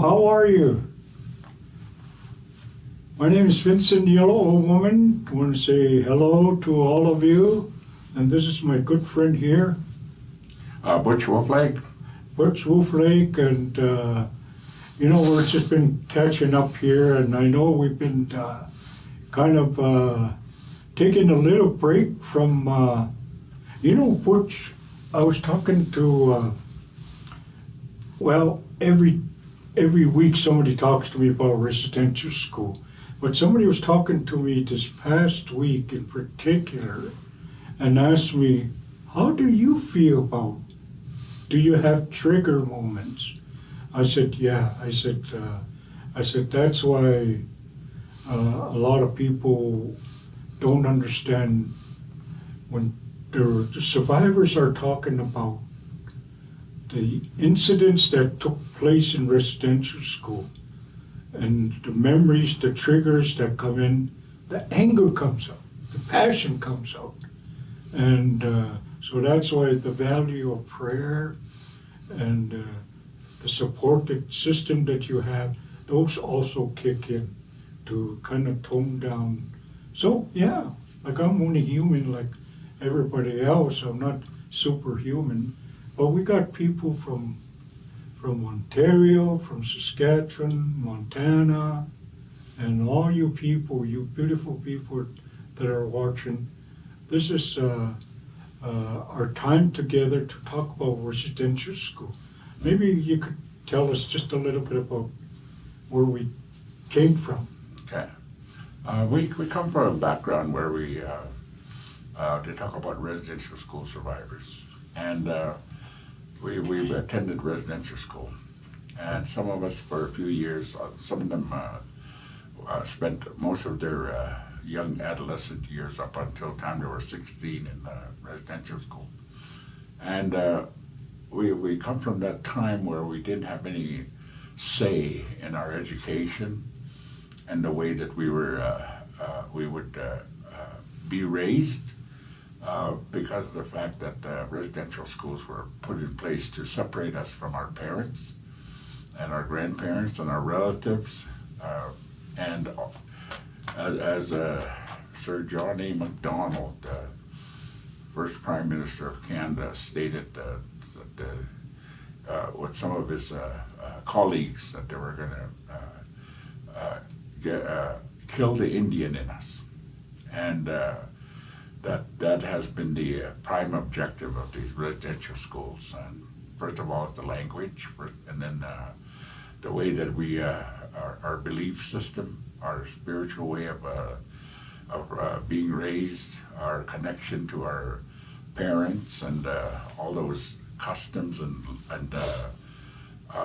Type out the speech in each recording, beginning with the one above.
how are you? My name is Vincent, Yellow Old Woman. I want to say hello to all of you. And this is my good friend here. Butch Wolflake. Butch Wolflake. And, we've just been catching up here. And I know we've been kind of taking a little break from, Butch, I was talking to, every week somebody talks to me about residential school. But somebody was talking to me this past week in particular and asked me, how do you feel about, do you have trigger moments? I said, yeah. I said, that's why a lot of people don't understand when the survivors are talking about the incidents that took place in residential school and the memories, the triggers that come in, the anger comes out, the passion comes out. And so that's why the value of prayer and the support system that you have, those also kick in to kind of tone down. So yeah, like I'm only human like everybody else. I'm not superhuman. But we got people from Ontario, from Saskatchewan, Montana, and all you people, you beautiful people that are watching. This is our time together to talk about residential school. Maybe you could tell us just a little bit about where we came from. Okay. We come from a background where they talk about residential school survivors. And we attended residential school. And some of us for a few years, some of them spent most of their young adolescent years up until the time they were 16 in residential school. And we come from that time where we didn't have any say in our education and the way that we would be raised. Because of the fact that residential schools were put in place to separate us from our parents and our grandparents and our relatives. And as Sir John A. Macdonald, first Prime Minister of Canada, stated with some of his colleagues that they were going to kill the Indian in us. And that has been the prime objective of these residential schools. And first of all, the language, and then the way that we, our belief system, our spiritual way of being raised, our connection to our parents, and all those customs and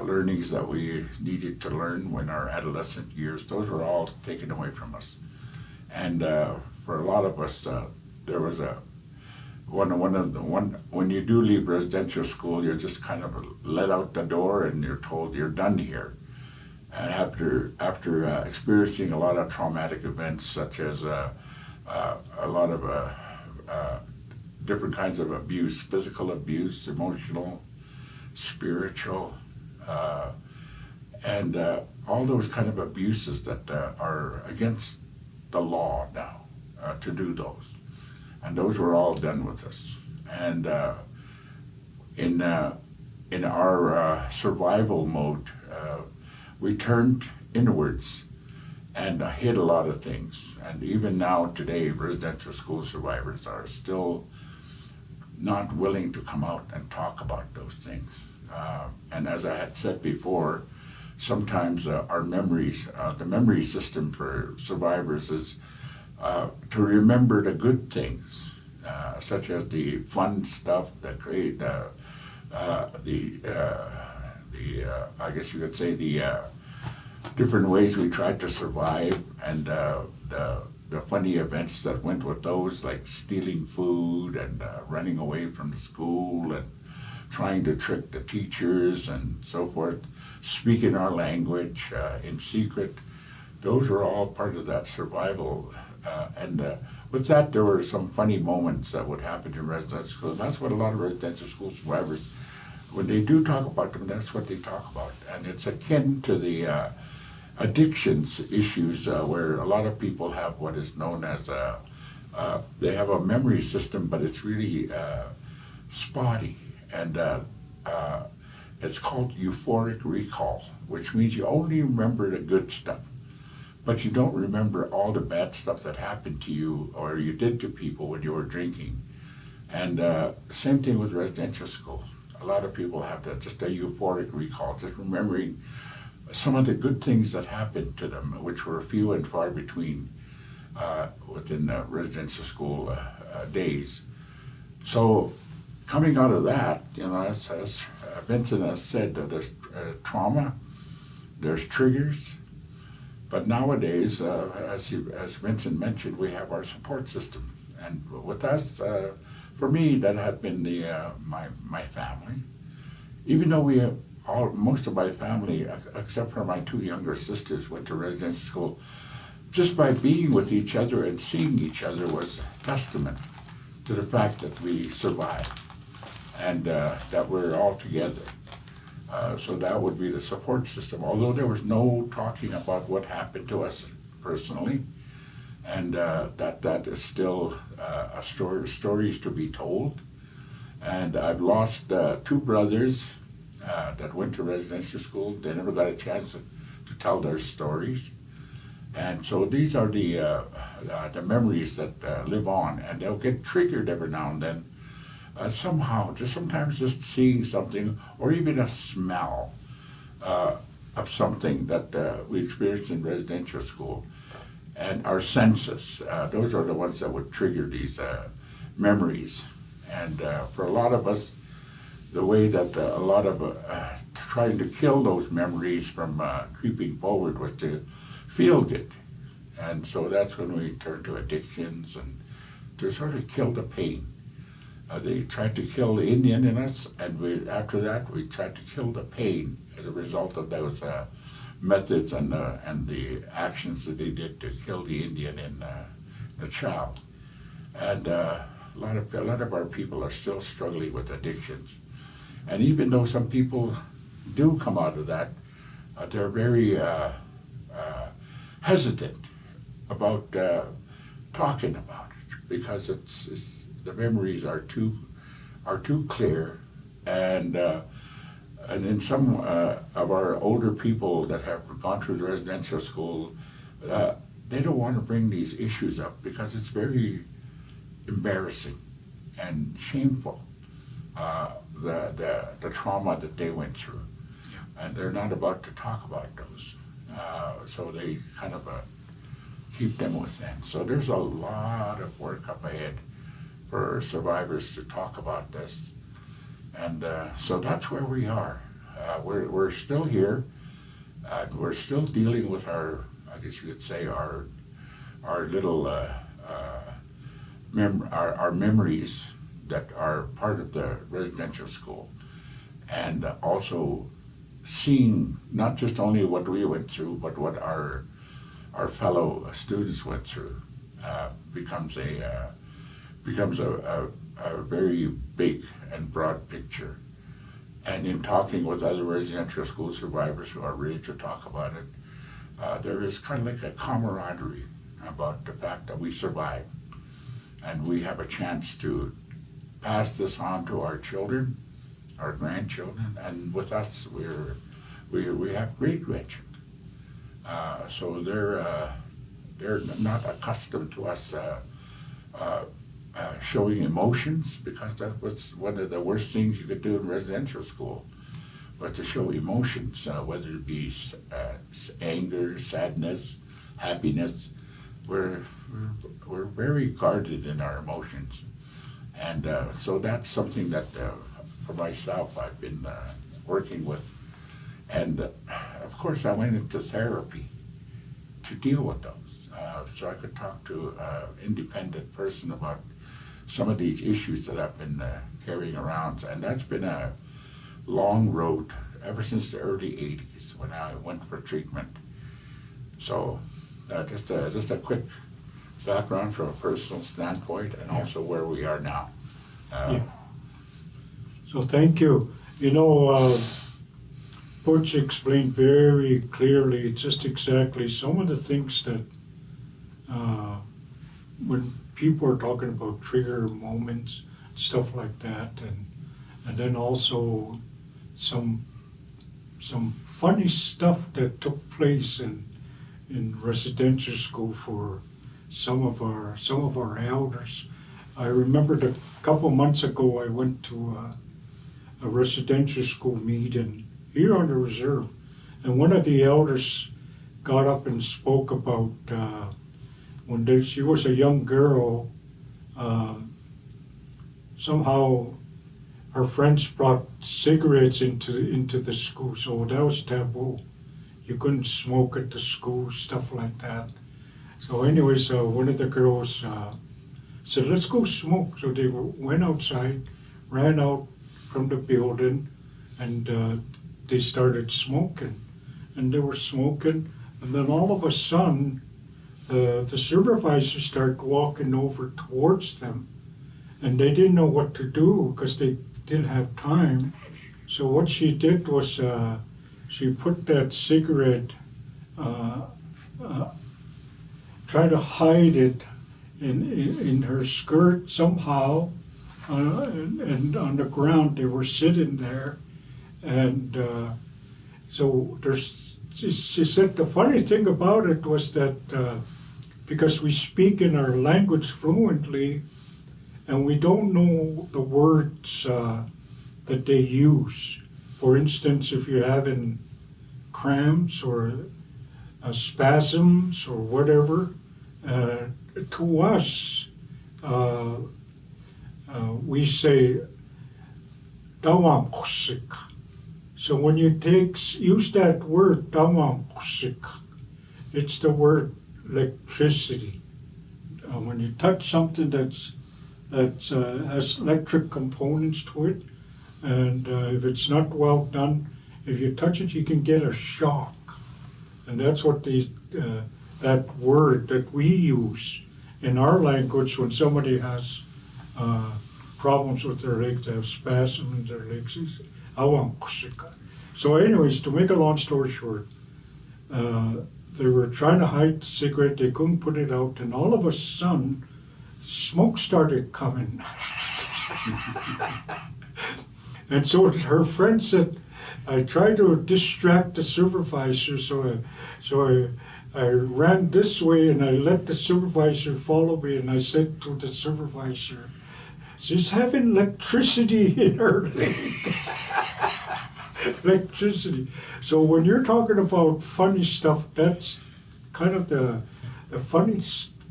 learnings that we needed to learn when our adolescent years, those were all taken away from us. And for a lot of us, there was when you do leave residential school, you're just kind of let out the door and you're told you're done here. And after experiencing a lot of traumatic events, such as a lot of different kinds of abuse, physical abuse, emotional, spiritual, and all those kind of abuses that are against the law now to do those. And those were all done with us. And in our survival mode, we turned inwards and hid a lot of things. And even now, today, residential school survivors are still not willing to come out and talk about those things. And as I had said before, sometimes our memories, the memory system for survivors is to remember the good things, such as the fun stuff, the great, I guess you could say the different ways we tried to survive, and the funny events that went with those, like stealing food and running away from the school and trying to trick the teachers and so forth, speaking our language in secret. Those were all part of that survival. And with that, there were some funny moments that would happen in residential school. That's what a lot of residential school survivors when they do talk about them, that's what they talk about. And it's akin to the addictions issues where a lot of people have what is known as they have a memory system, but it's really spotty. And it's called euphoric recall, which means you only remember the good stuff, but you don't remember all the bad stuff that happened to you or you did to people when you were drinking. And same thing with residential school. A lot of people have that, just a euphoric recall, just remembering some of the good things that happened to them, which were few and far between within residential school days. So coming out of that, as Vincent has said, that there's trauma, there's triggers, but nowadays, as Vincent mentioned, we have our support system. And with us, for me, that had been my family. Even though most of my family, except for my two younger sisters, went to residential school, just by being with each other and seeing each other was testament to the fact that we survived and that we're all together. So that would be the support system, although there was no talking about what happened to us personally. And that is still stories to be told. And I've lost two brothers that went to residential school. They never got a chance to tell their stories. And so these are the memories that live on, and they'll get triggered every now and then. Somehow, sometimes just seeing something, or even a smell of something that we experienced in residential school. And our senses, those are the ones that would trigger these memories. And for a lot of us, the way that a lot of trying to kill those memories from creeping forward was to feel good. And so that's when we turn to addictions and to sort of kill the pain. They tried to kill the Indian in us, and after that we tried to kill the pain as a result of those methods and the actions that they did to kill the Indian in the child. And a lot of our people are still struggling with addictions. And even though some people do come out of that, they're very hesitant about talking about it because the memories are too clear, and in some of our older people that have gone through the residential school, they don't want to bring these issues up because it's very embarrassing and shameful, the trauma that they went through, and they're not about to talk about those. So they kind of keep them within. So there's a lot of work up ahead for survivors to talk about this. And so that's where we are. We're still here. We're still dealing with our, I guess you could say, our little our memories that are part of the residential school, and also seeing not just only what we went through, but what our fellow students went through becomes a very big and broad picture. And in talking with other residential school survivors who are ready to talk about it, there is kind of like a camaraderie about the fact that we survived, and we have a chance to pass this on to our children, our grandchildren, and with us, we have great grandchildren. So they're not accustomed to us showing emotions, because that was one of the worst things you could do in residential school, was to show emotions, whether it be anger, sadness, happiness. We're very guarded in our emotions, and so that's something that for myself I've been working with, and of course I went into therapy to deal with those, so I could talk to an independent person about some of these issues that I've been carrying around, and that's been a long road ever since the early 80s when I went for treatment. So just a quick background from a personal standpoint, and also where we are now. So thank you. You know, Butch explained very clearly just exactly some of the things that when people are talking about trigger moments, stuff like that, and then also some funny stuff that took place in residential school for some of our elders. I remembered a couple months ago I went to a residential school meeting here on the reserve, and one of the elders got up and spoke about when she was a young girl. Somehow her friends brought cigarettes into the school, so that was taboo. You couldn't smoke at the school, stuff like that. So anyways, one of the girls said, let's go smoke. So they went outside, ran out from the building, and they started smoking. And they were smoking, and then all of a sudden, the supervisor started walking over towards them, and they didn't know what to do because they didn't have time. So what she did was she put that cigarette, tried to hide it in her skirt somehow, and on the ground they were sitting there, and so she said the funny thing about it was that because we speak in our language fluently, and we don't know the words that they use. For instance, if you're having cramps or spasms or whatever, to us, we say, "Dawam-kusik." So when you use that word, "Dawam-kusik," it's the word electricity. When you touch something that has electric components to it, and if it's not well done, if you touch it, you can get a shock. And that's what that word that we use in our language when somebody has problems with their legs, they have spasm in their legs. So anyways, to make a long story short, they were trying to hide the cigarette, they couldn't put it out, and all of a sudden, smoke started coming. And so her friend said, I tried to distract the supervisor, so I ran this way and I let the supervisor follow me, and I said to the supervisor, she's having electricity in her leg. Electricity. So when you're talking about funny stuff, that's kind of the funny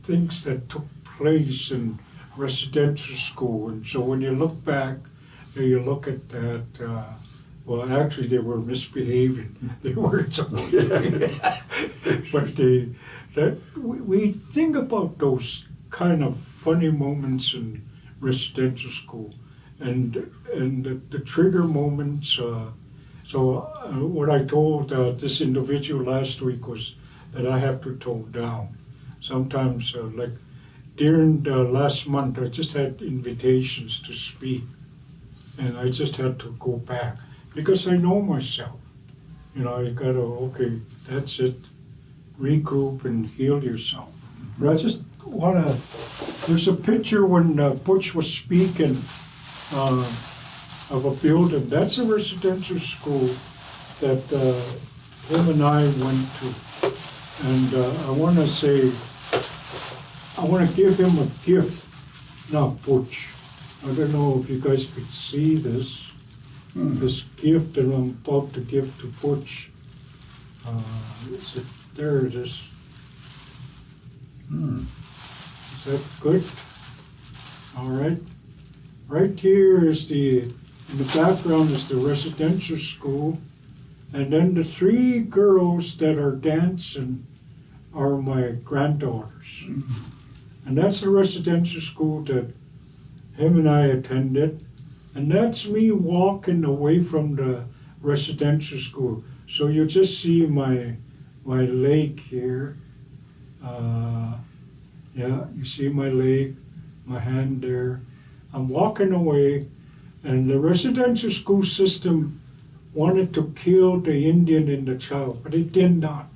things that took place in residential school. And so when you look back, you look at that, well, actually they were misbehaving. They weren't something. But we think about those kind of funny moments in residential school, and the trigger moments. So what I told this individual last week was that I have to tone down. Sometimes, like during the last month, I just had invitations to speak, and I just had to go back because I know myself. You know, you gotta, okay, that's it, regroup and heal yourself. But I just wanna, there's a picture when Butch was speaking of a building. That's a residential school that him and I went to. And I want to say, I want to give him a gift. Not Butch. I don't know if you guys could see this. This gift that I'm about to give to Butch. There it is. Is that good? All right. Right here is in the background is the residential school, and then the three girls that are dancing are my granddaughters. And that's the residential school that him and I attended, and that's me walking away from the residential school. So you just see my leg here. Yeah, you see my leg, my hand there. I'm walking away, And the residential school system wanted to kill the Indian in the child, but it did not,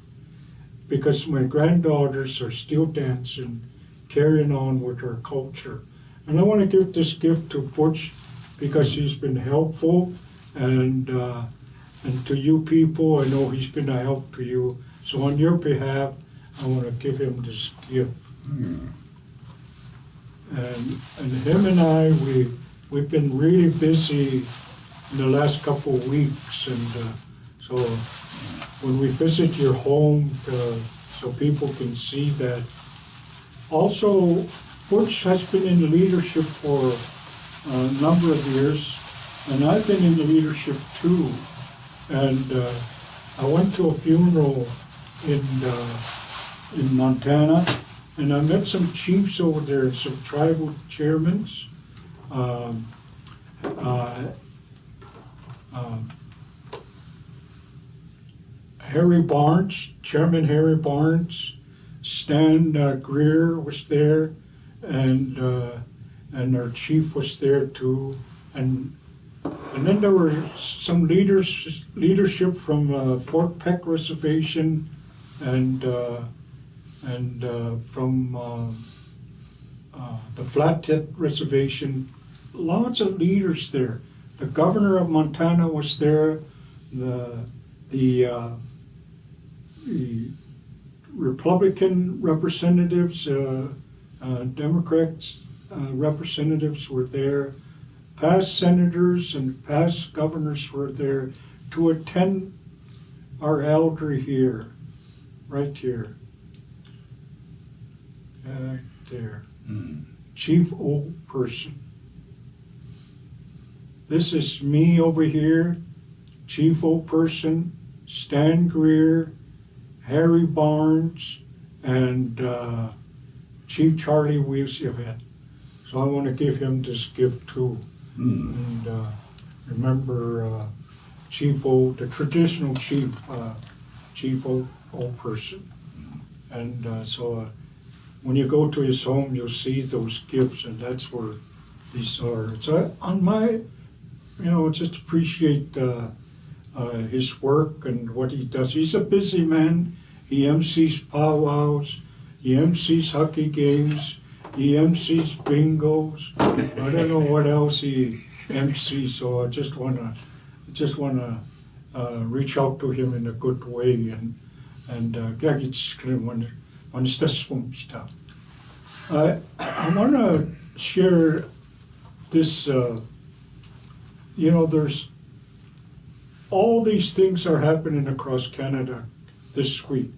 because my granddaughters are still dancing, carrying on with our culture. And I want to give this gift to Butch because he's been helpful, and to you people, I know he's been a help to you. So on your behalf, I want to give him this gift. And him and I, we've been really busy in the last couple of weeks, and so when we visit your home, so people can see that. Also, Butch has been in leadership for a number of years, and I've been in leadership too. And I went to a funeral in Montana, and I met some chiefs over there, some tribal chairmen. Harry Barnes, Chairman Harry Barnes, Stan Greer was there, and our chief was there too, and then there were some leadership from Fort Peck Reservation, and from the Flathead Reservation. Lots of leaders there. The governor of Montana was there. The Republican representatives, Democrats representatives were there. Past senators and past governors were there to attend our elder here, right here. Right there. Chief Old Person. This is me over here, Chief Old Person, Stan Greer, Harry Barnes, and Chief Charlie Weasehead. So I want to give him this gift too. And remember Chief Old, the traditional Chief Old Person. And so when you go to his home, you'll see those gifts, and that's where these are. So on my, just appreciate his work and what he does. He's a busy man. He MCs powwows, he MCs hockey games, he MCs bingos. I don't know what else he MCs, so I just wanna reach out to him in a good way and I wanna share this. There's all these things are happening across Canada this week.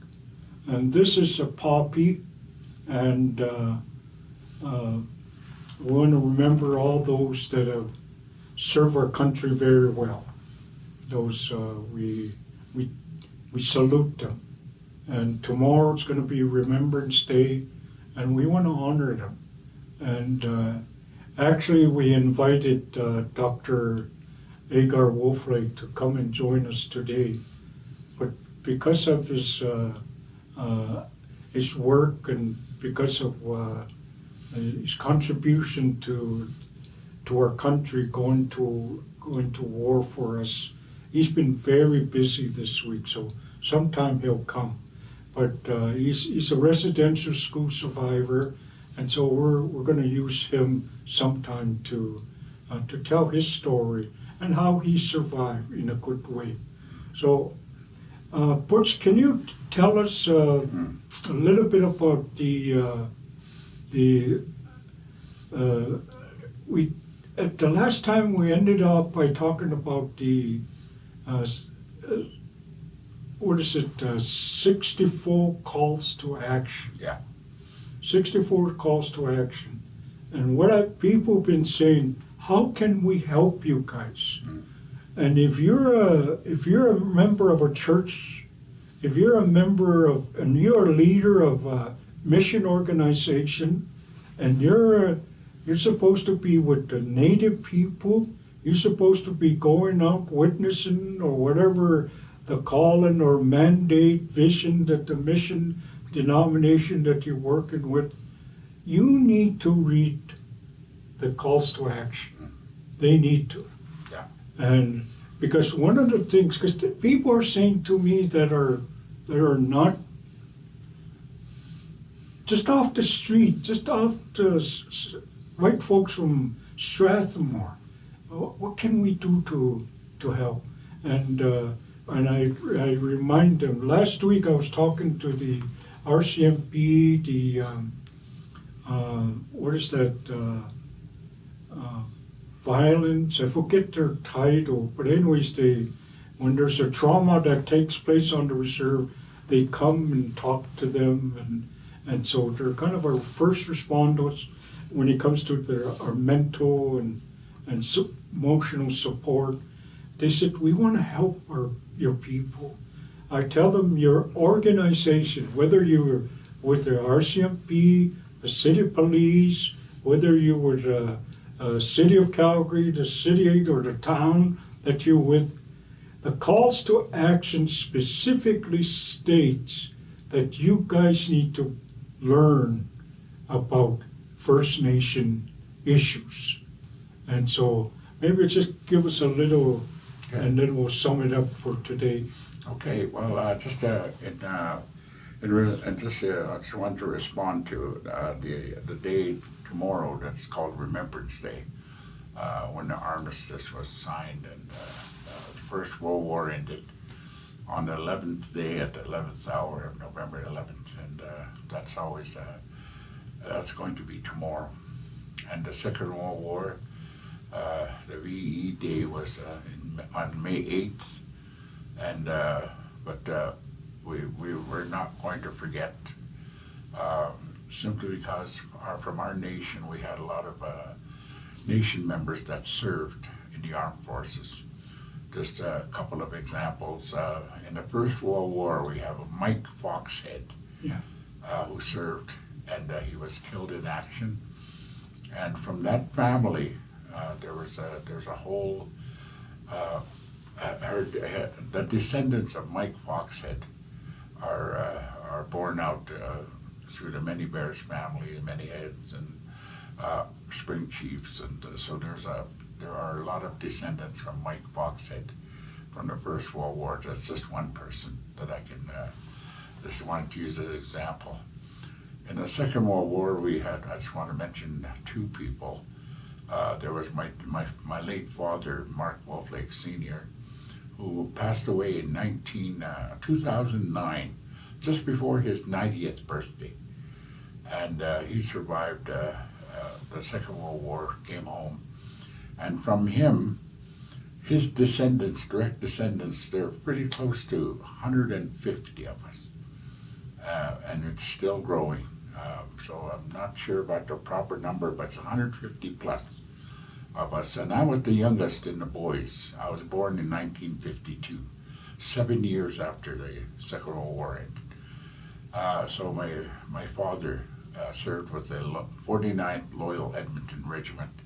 And this is a poppy, and we want to remember all those that have served our country very well. Those, we salute them. And tomorrow it's going to be Remembrance Day, and we want to honor them. And actually we invited Dr. Agar Wolflake to come and join us today. But because of his work and because of his contribution to our country, going to war for us, he's been very busy this week. So sometime he'll come. But he's a residential school survivor, and so we're going to use him sometime to tell his story and how he survived in a good way. So, Butch, can you tell us a little bit about the last time we ended up by talking about the 64 calls to action. Yeah. 64 calls to action. And people have been saying, how can we help you guys? And if you're a member of a church, if you're a member of, and you're a leader of a mission organization, and you're supposed to be with the native people, you're supposed to be going out witnessing or whatever the calling or mandate, vision that the mission denomination that you're working with, you need to read the calls to action. They need to. Yeah. And because one of the things, because people are saying to me that are not just off the street, just off the white folks from Strathmore. What can we do to help? And I remind them. Last week I was talking to the RCMP, the what is that? Violence. I forget their title, but anyways, when there's a trauma that takes place on the reserve, they come and talk to them, and so they're kind of our first responders when it comes to our mental and emotional support. They said, we want to help your people. I tell them your organization, whether you're with the RCMP, the city police, whether you were the city of Calgary, the city or the town that you're with, the calls to action specifically states that you guys need to learn about First Nation issues. And so maybe just give us a little, Okay. and then we'll sum it up for today. Okay, well, I just want to respond to the day tomorrow that's called Remembrance Day, when the armistice was signed and the First World War ended on the 11th day at the 11th hour of November 11th, and that's always that's going to be tomorrow. And the Second World War, the VE Day was on May 8th, and but we were not going to forget, simply because from our nation we had a lot of nation members that served in the armed forces. Just a couple of examples. In the First World War, we have Mike Foxhead, Yeah. who served, and he was killed in action. And from that family, there's a whole. The descendants of Mike Foxhead are born out through the Many Bears family, and Many Heads, and Spring Chiefs, and so there are a lot of descendants from Mike Foxhead from the First World War. That's just one person that I can just wanted to use as an example. In the Second World War, I just want to mention two people. There was my late father, Mark Wolflake Sr., who passed away in 2009, just before his 90th birthday. And he survived the Second World War, came home. And from him, his descendants, direct descendants, they're pretty close to 150 of us. And it's still growing. So I'm not sure about the proper number, but it's 150 plus of us. And I was the youngest in the boys. I was born in 1952, 7 years after the Second World War ended. So my father served with the 49th Loyal Edmonton Regiment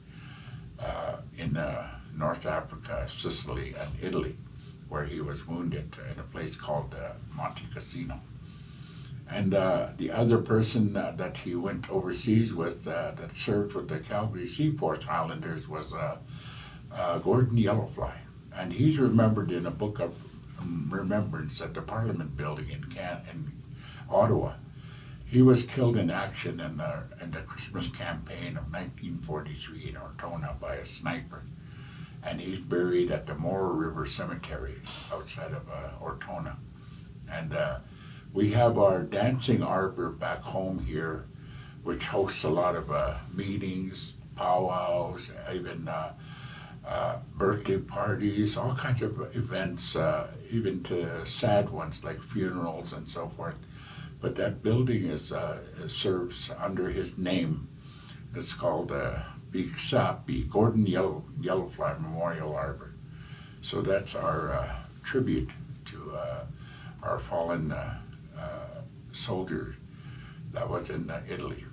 in North Africa, Sicily, and Italy, where he was wounded in a place called Monte Cassino. And the other person that he went overseas with, that served with the Calgary Seaports Highlanders, was Gordon Yellowfly. And he's remembered in a book of remembrance at the Parliament Building in Ottawa. He was killed in action in the Christmas campaign of 1943 in Ortona by a sniper. And he's buried at the Moore River Cemetery outside of Ortona. And we have our dancing arbor back home here, which hosts a lot of meetings, powwows, even birthday parties, all kinds of events, even to sad ones like funerals and so forth. But that building serves under his name. It's called Siksika, Gordon Yellowfly Memorial Arbor. So that's our tribute to our fallen soldier that was in Italy.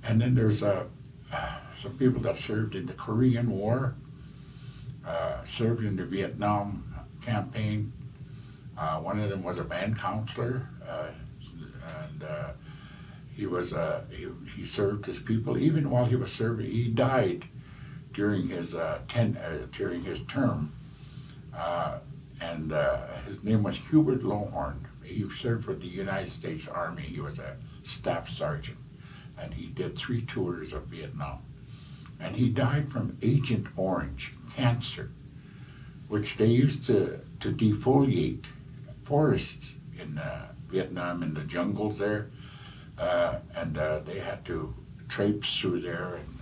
And then there's some people that served in the Korean War, served in the Vietnam campaign. One of them was a band counselor, and he served his people. Even while he was serving, he died during his term, and his name was Hubert Lohorn. He served for the United States Army. He was a staff sergeant, and he did 3 tours of Vietnam. And he died from Agent Orange, cancer, which they used to defoliate forests in Vietnam, in the jungles there, and they had to traipse through there, and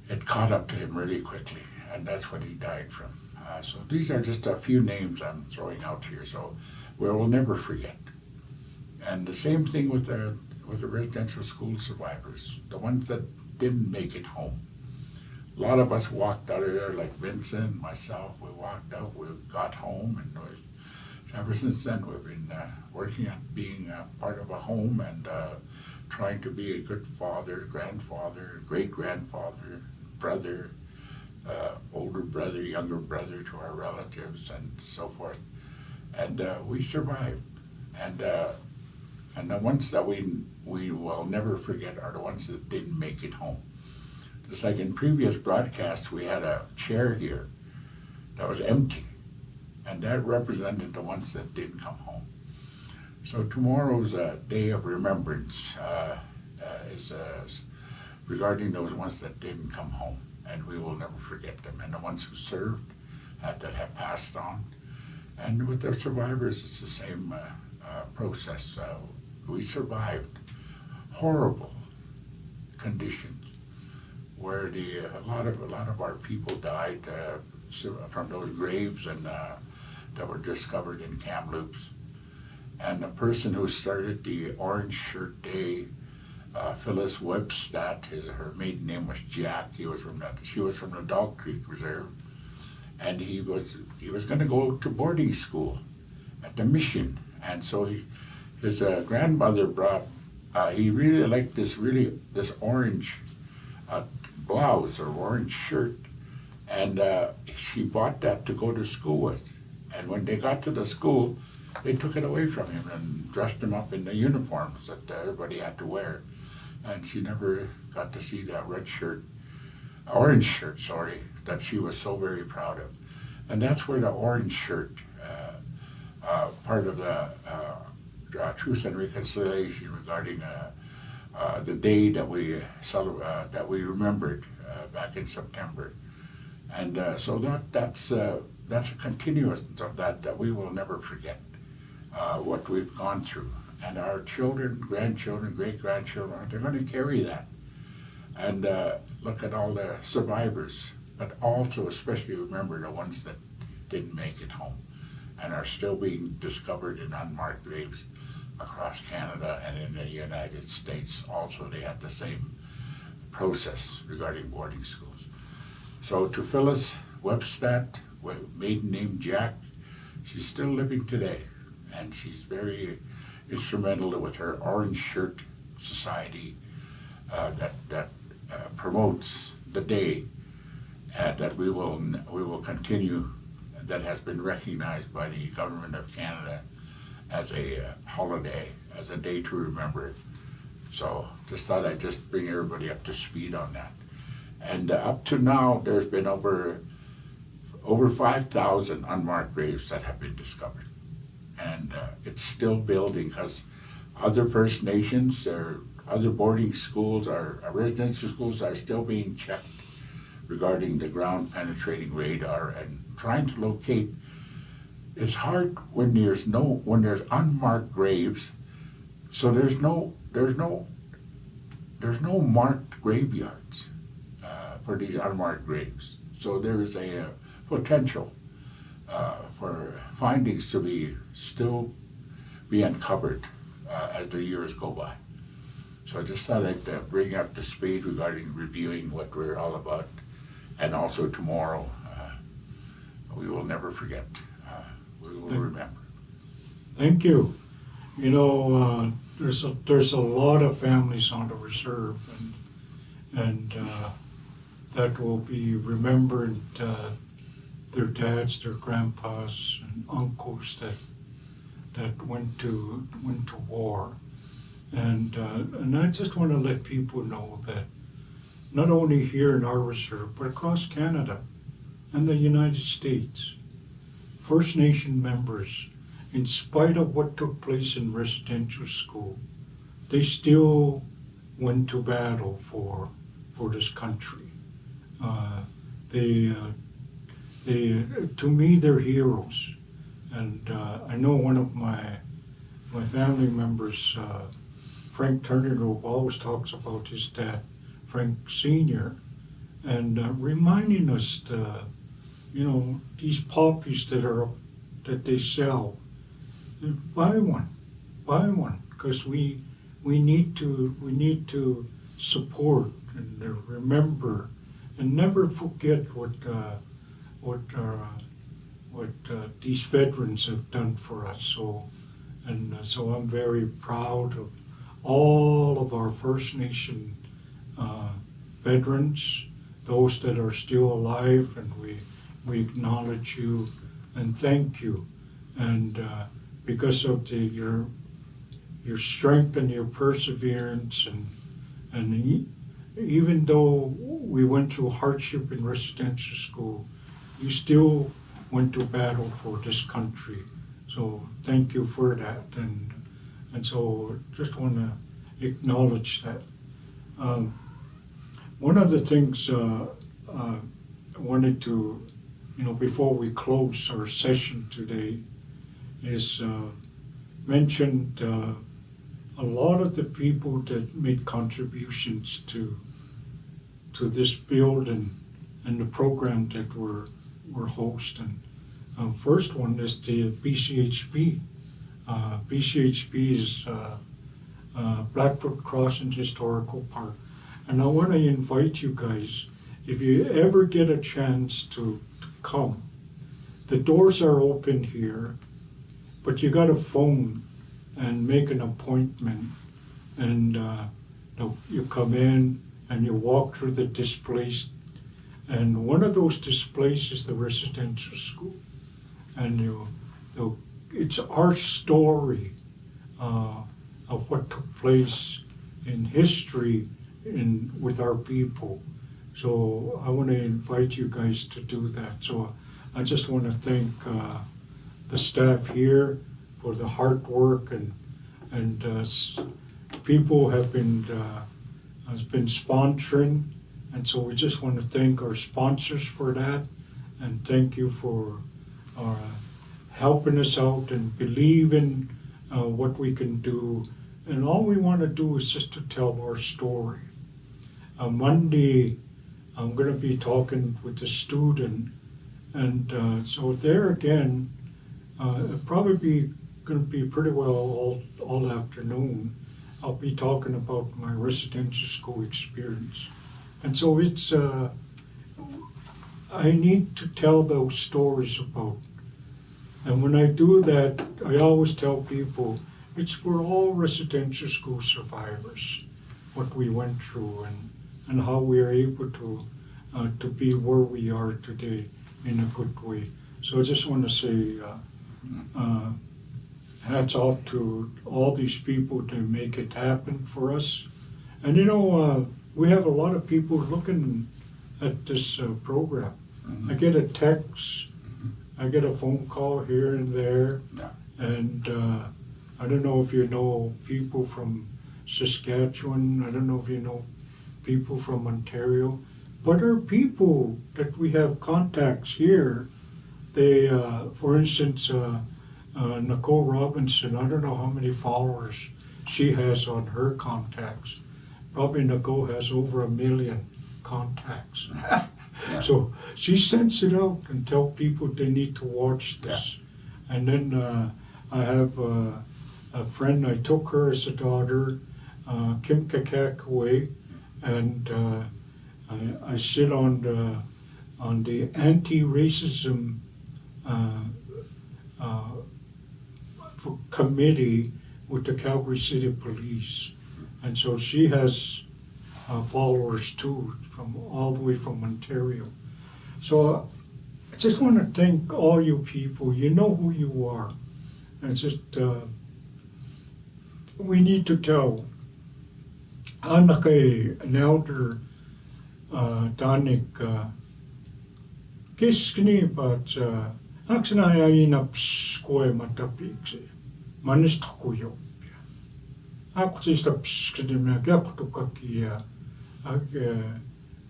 it caught up to him really quickly, and that's what he died from. So these are just a few names I'm throwing out here, so we will never forget. And the same thing with the residential school survivors, the ones that didn't make it home. A lot of us walked out of there, like Vincent, myself, we walked out, we got home, and ever since then we've been working at being part of a home and trying to be a good father, grandfather, great-grandfather, brother, older brother, younger brother to our relatives and so forth. And we survived. And the ones that we will never forget are the ones that didn't make it home. Just like in previous broadcasts, we had a chair here that was empty, and that represented the ones that didn't come home. So tomorrow's day of remembrance is regarding those ones that didn't come home, and we will never forget them, and the ones who served that have passed on. And with the survivors, it's the same process. We survived horrible conditions where a lot of our people died from those graves and that were discovered in Kamloops. And the person who started the Orange Shirt Day, Phyllis Webstat, her maiden name was Jack. She was from the Dog Creek Reserve, and he was going to go to boarding school at the mission, and so his grandmother brought. He really liked this orange blouse or orange shirt, and she bought that to go to school with. And when they got to the school, they took it away from him and dressed him up in the uniforms that everybody had to wear. And she never got to see that orange shirt, that she was so very proud of. And that's where the orange shirt, part of the Truth and Reconciliation regarding the day that we remembered back in September. And so that's a continuance of that we will never forget, what we've gone through. And our children, grandchildren, great-grandchildren, they're going to carry that. And look at all the survivors, but also especially remember the ones that didn't make it home and are still being discovered in unmarked graves across Canada and in the United States. Also, they had the same process regarding boarding schools. So to Phyllis Webstat, maiden name Jack, she's still living today, and she's very instrumental with her Orange Shirt Society that promotes the day that we will continue, that has been recognized by the Government of Canada as a holiday, as a day to remember. So just thought I'd just bring everybody up to speed on that. And up to now, there's been over 5,000 unmarked graves that have been discovered. And it's still building because other First Nations, or other boarding schools, or residential schools are still being checked regarding the ground penetrating radar and trying to locate. It's hard when there's unmarked graves, so there's no marked graveyards for these unmarked graves. So there is a potential for findings to still be uncovered as the years go by. So I just thought I'd bring up to speed regarding reviewing what we're all about, and also tomorrow we will never forget. We will remember. Thank you. You know, there's a lot of families on the reserve, and that will be remembered. Their dads, their grandpas, and uncles that went to war, and I just want to let people know that not only here in our reserve, but across Canada and the United States. First Nation members, in spite of what took place in residential school, they still went to battle for this country. They, to me, they're heroes. And I know one of my family members, Frank Turnergrove, always talks about his dad, Frank Sr., and reminding us, these poppies that they sell, buy one, because we need to support and remember and never forget what these veterans have done for us. So I'm very proud of all of our First Nation veterans, those that are still alive, and we acknowledge you and thank you. And because of your strength and your perseverance, and even though we went through hardship in residential school, you still went to battle for this country. So thank you for that, and so just want to acknowledge that. One of the things I wanted to, before we close our session today, is mentioned a lot of the people that made contributions to this building and the program that we're hosting. First one is the BCHB. BCHB is Blackfoot Crossing Historical Park. And I want to invite you guys, if you ever get a chance to come, the doors are open here, but you got to phone and make an appointment, and you come in and you walk through the displays, and one of those displays is the residential school, and it's our story of what took place in history with our people. So I want to invite you guys to do that. So I just want to thank the staff here for the hard work, and people has been sponsoring, and so we just want to thank our sponsors for that, and thank you for helping us out and believing what we can do. And all we want to do is just to tell our story. Monday, I'm going to be talking with a student, and so there again, it'll probably be going to be pretty well all afternoon. I'll be talking about my residential school experience, and so it's I need to tell those stories about. And when I do that, I always tell people it's for all residential school survivors, what we went through and how we are able to be where we are today in a good way. So I just want to say hats off to all these people to make it happen for us. And we have a lot of people looking at this program. Mm-hmm. I get a text, I get a phone call here and there, and I don't know if you know people from Saskatchewan, I don't know if you know people from Ontario, but there are people that we have contacts here. They, for instance, Nicole Robinson, I don't know how many followers she has on her contacts. Probably Nicole has over 1 million contacts. Yeah. So she sends it out and tell people they need to watch this. Yeah. And then I have a friend, I took her as a daughter, Kim Kakakaway, and I sit on the anti-racism committee with the Calgary City Police, and so she has followers too, from all the way from Ontario. So I just want to thank all you people. You know who you are, and just we need to tell. I'm like an elder Danik Kiskni, but Axana Inaps Koi Matapix, Manistukuyo. Akutistaps Kidimia Gakutukakia,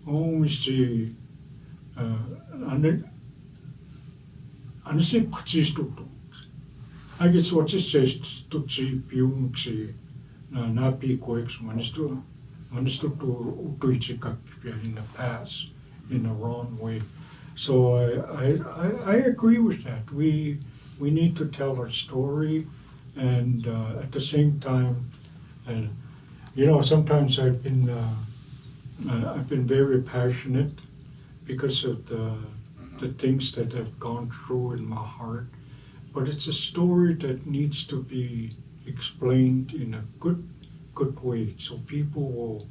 Mr. Ansi Pachistu. I guess what it says to see Pumxi, Napi Quakes, Manistu to in the past in the wrong way. So I agree with that. We need to tell our story, and at the same time, sometimes I've been very passionate because of the things that have gone through in my heart. But it's a story that needs to be explained in a good way, so people will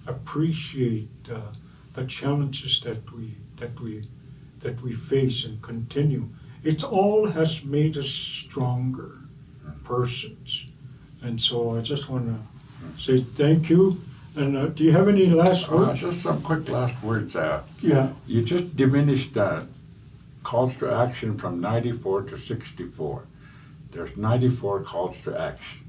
appreciate the challenges that we face and continue. It all has made us stronger persons, and so I just want to say thank you. And do you have any last words? Just some quick last words. Yeah. You just diminished calls to action from 94 to 64. There's 94 calls to action.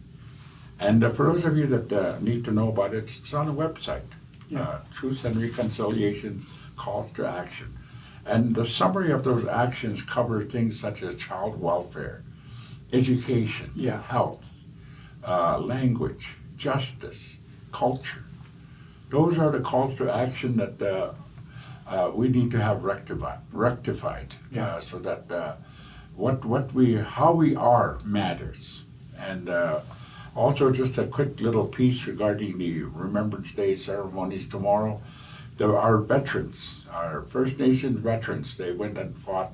And for those of you that need to know about it, it's on a website. Yeah. Truth and Reconciliation Calls to Action. And the summary of those actions cover things such as child welfare, education, Yeah. health, language, justice, culture. Those are the calls to action that we need to have rectified, Yeah. so that how we are matters. And also just a quick little piece regarding the Remembrance Day ceremonies tomorrow. There are veterans, our First Nation veterans. They went and fought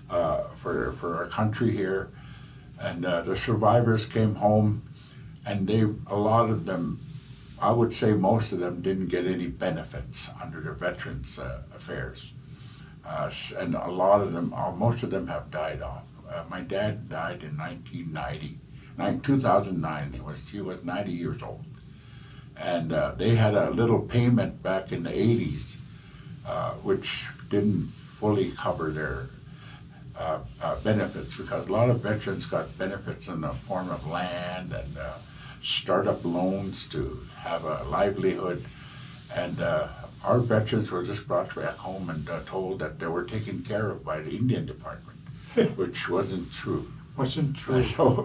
for our country here, and the survivors came home, and a lot of them, I would say most of them, didn't get any benefits under the Veterans Affairs. And a lot of them, most of them have died off. My dad died in 2009. He was 90 years old. And they had a little payment back in the 80s, which didn't fully cover their benefits, because a lot of veterans got benefits in the form of land and startup loans to have a livelihood. And our veterans were just brought back home and told that they were taken care of by the Indian Department, which wasn't true. Wasn't true. So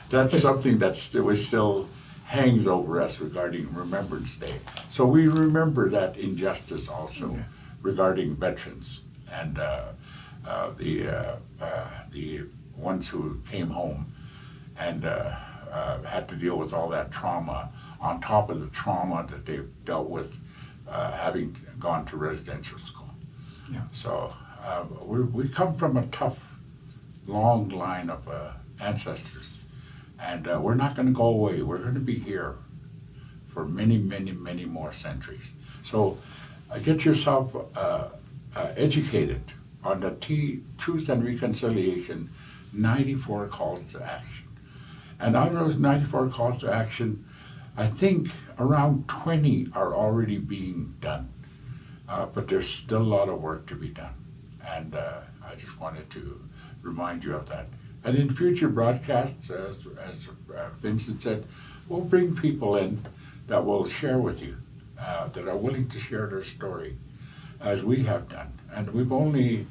that's something that still hangs over us regarding Remembrance Day. So we remember that injustice also, Yeah. regarding veterans and the ones who came home and had to deal with all that trauma on top of the trauma that they've dealt with having gone to residential school. Yeah. So we come from a tough, long line of ancestors, and we're not going to go away. We're going to be here for many, many, many more centuries. So get yourself educated on the Truth and Reconciliation 94 calls to action. And out of those 94 calls to action, I think around 20 are already being done. But there's still a lot of work to be done. And I just wanted to remind you of that. And in future broadcasts, as Vincent said, we'll bring people in that will share with you, that are willing to share their story, as we have done. And we're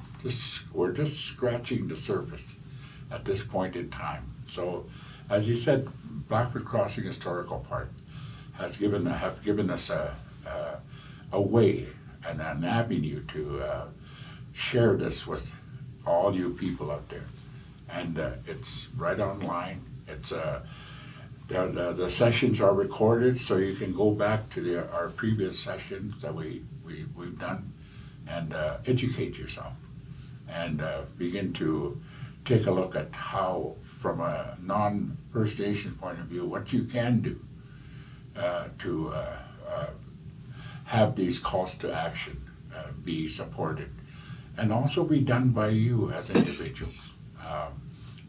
just scratching the surface at this point in time. So, as you said, Blackfoot Crossing Historical Park have given us a way and an avenue to share this with all you people out there. And it's right online. It's the sessions are recorded, so you can go back to our previous sessions that we've done and educate yourself and begin to take a look at how, from a non-First Nation point of view, what you can do to have these calls to action be supported and also be done by you as individuals.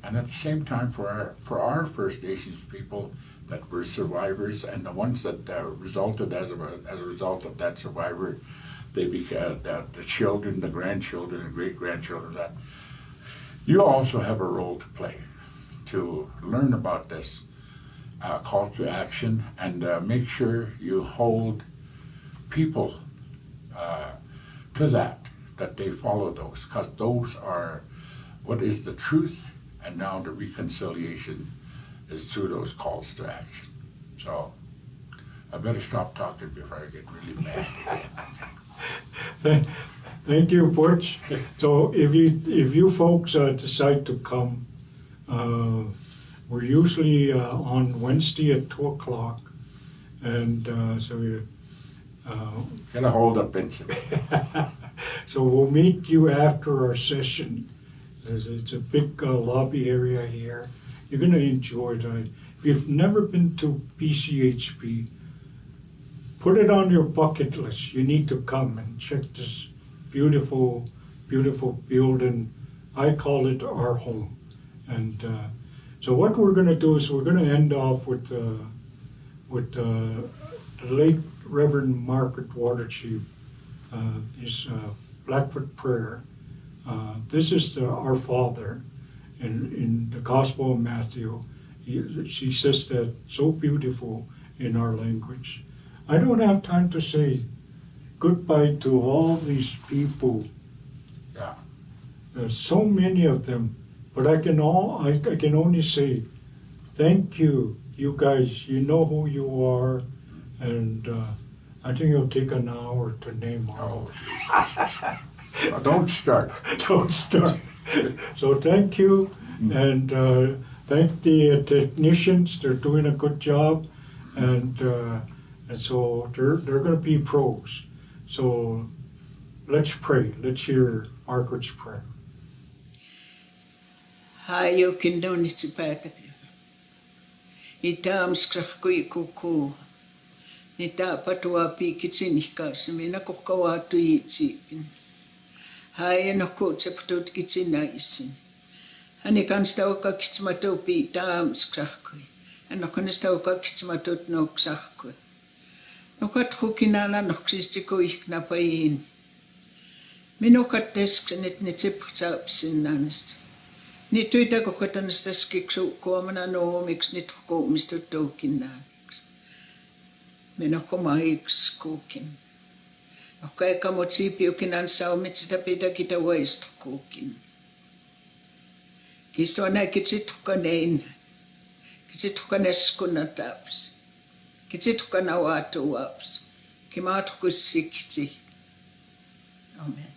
And at the same time, for our First Nations people that were survivors and the ones that resulted as a result of that survivor they become the children, the grandchildren, and great-grandchildren, that you also have a role to play to learn about this call to action and make sure you hold people to that they follow those, because those are what is the truth, and now the reconciliation is through those calls to action. So I better stop talking before I get really mad again. Thank you, Butch. So if you folks decide to come, we're usually on Wednesday at 2 o'clock, and so you. Get a hold of Vincent. So we'll meet you after our session. It's a big lobby area here. You're going to enjoy it. If you've never been to PCHP, put it on your bucket list. You need to come and check this beautiful, beautiful building. I call it our home. And so what we're going to do is we're going to end off with the late Reverend Margaret Waterchief, his Blackfoot prayer. This is our Father in the Gospel of Matthew. She says that so beautiful in our language. I don't have time to say goodbye to all these people. Yeah. There's so many of them, but I can only say thank you, you guys. You know who you are, and I think it'll take an hour to name all. Oh, don't start. Don't start. So thank you, and thank the technicians. They're doing a good job, and so they're going to be pros. So let's pray. Let's hear Margaret's prayer. Hayo kindon istipata. Ita amskrahkui kuku. Ita patua pi kitsinihka semina kokawatu yitsipin. Hayo nako tseptut kitsina isin. Hani kanstauka kitsmatopi ita amskrahkui. Anakonstauka kitsmatot noksahkui. Nokat hukinana noksistiko iknapain. Minukat tesksnit nitsiptsapsinnanist. Nituita kokotanastas kiksu kuamana noomiks nitkoomistutoukinnaaniks. Menokomaiks kuukin. Okkaika motsipiukinan saumitsitapita kitawaistukuukin. Kistuana kitsittukanein. Kitsittukaneskunnataps. Kitsittukanawatuaps. Kimaatkusikti. Amen.